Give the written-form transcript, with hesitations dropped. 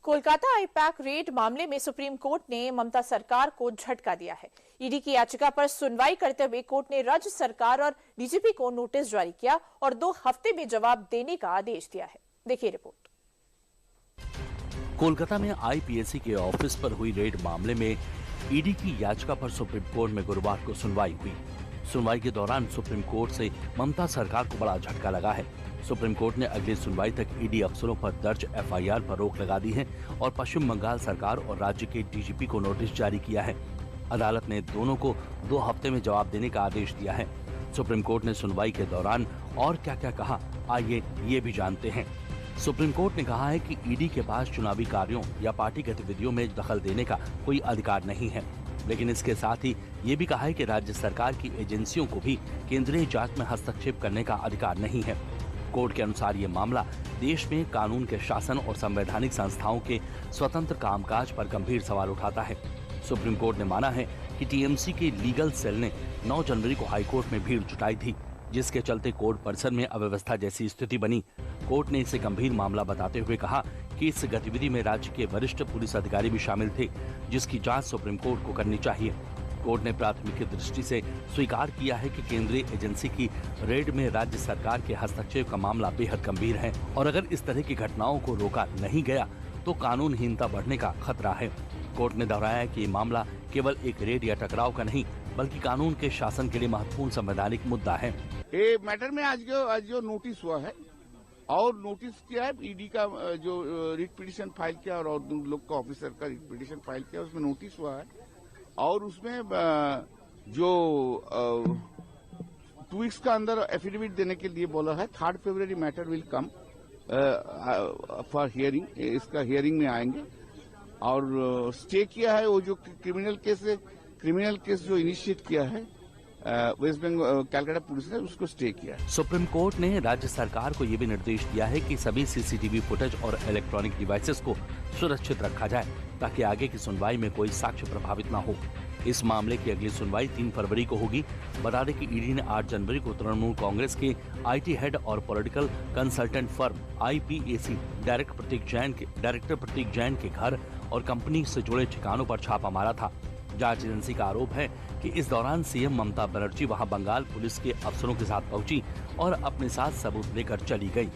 Kolkata IUPAC red मामले में supreme court ने ममता सरकार को झटका दिया है। ईडी की याचिका पर सुनवाई करते हुए कोर्ट ने राज्य सरकार और डीजीपी को नोटिस जारी किया और 2 हफ्ते में जवाब देने का आदेश दिया है। देखिए रिपोर्ट। कोलकाता में आईपीएसी के ऑफिस पर हुई रेड मामले में ईडी की याचिका पर सुप्रीम कोर्ट में गुरुवार को सुनवाई हुई। सुनवाई के दौरान सुप्रीम कोर्ट से ममता सरकार को बड़ा झटका लगा है। सुप्रीम कोर्ट ने अगली सुनवाई तक ईडी अफसरों पर दर्ज एफआईआर पर रोक लगा दी है और पश्चिम बंगाल सरकार और राज्य के डीजीपी को नोटिस जारी किया है। अदालत ने दोनों को 2 हफ्ते में जवाब देने का आदेश दिया है। सुप्रीम कोर्ट ने सुनवाई के दौरान और क्या-क्या कहा, आइए ये भी जानते हैं। सुप्रीम कोर्ट ने कहा है कि ईडी के पास चुनावी कार्यों या पार्टी गतिविधियों में दखल देने का कोई अधिकार नहीं है, लेकिन इसके साथ ही ये भी कहा है कि राज्य सरकार की एजेंसियों को भी केंद्रीय जांच में हस्तक्षेप करने का अधिकार नहीं है। कोर्ट के अनुसार ये मामला देश में कानून के शासन और संवैधानिक संस्थाओं के स्वतंत्र कामकाज पर गंभीर सवाल उठाता है। सुप्रीम कोर्ट ने माना है कि टीएमसी के लीगल सेल ने 9 जनवरी को हाईकोर्ट में भीड़ जुटाई थी, जिसके चलते कोर्ट परिसर में अव्यवस्था जैसी स्थिति बनी। कोर्ट ने इसे गंभीर मामला बताते हुए कहा कि इस गतिविधि में राज्य के वरिष्ठ पुलिस अधिकारी भी शामिल थे, जिसकी जांच सुप्रीम कोर्ट को करनी चाहिए। कोर्ट ने प्राथमिक दृष्टि से स्वीकार किया है कि केंद्रीय एजेंसी की रेड में राज्य सरकार के हस्तक्षेप का मामला बेहद गंभीर है और अगर इस तरह की घटनाओं को रोका नहीं गया तो कानूनहीनता बढ़ने का खतरा है। कोर्ट ने दोहराया कि ये मामला केवल एक रेड या टकराव का नहीं, बल्कि कानून के शासन के लिए महत्वपूर्ण संवैधानिक मुद्दा है। ये मैटर में आज जो नोटिस हुआ है और नोटिस किया है, ईडी का जो रिट पिटीशन फाइल किया और लोग का ऑफिसर का रिट पिटीशन फाइल किया, उसमें नोटिस हुआ है और उसमें जो 2 वीक्स का अंदर एफिडेविट देने के लिए बोला है। 3 फरवरी matter will come for hearing, इसका हियरिंग में आएंगे और स्टे किया है वो जो क्रिमिनल केस जो इनिशिएट किया है वेस्ट बंगाल कलकत्ता पुलिस ने, उसको स्टे किया है। सुप्रीम कोर्ट ने राज्य सरकार को ये भी निर्देश दिया है कि सभी सीसीटीवी फुटेज और इलेक्ट्रॉनिक डिवाइसेस को सुरक्षित रखा जाए ताकि आगे की सुनवाई में कोई साक्ष्य प्रभावित न हो। इस मामले की अगली सुनवाई 3 फरवरी को होगी। बता दें कि ईडी ने 8 जनवरी को तृणमूल कांग्रेस के आईटी हेड और political consultant firm IPAC director Prateek Jain के घर और कंपनी से जुड़े ठिकानों पर छापा मारा था। जांच एजेंसी का आरोप है कि इस दौरान सीएम ममता बनर्जी वहां बंगाल पुलिस के अफसरों के साथ पहुंची और अपने साथ सबूत लेकर चली गई।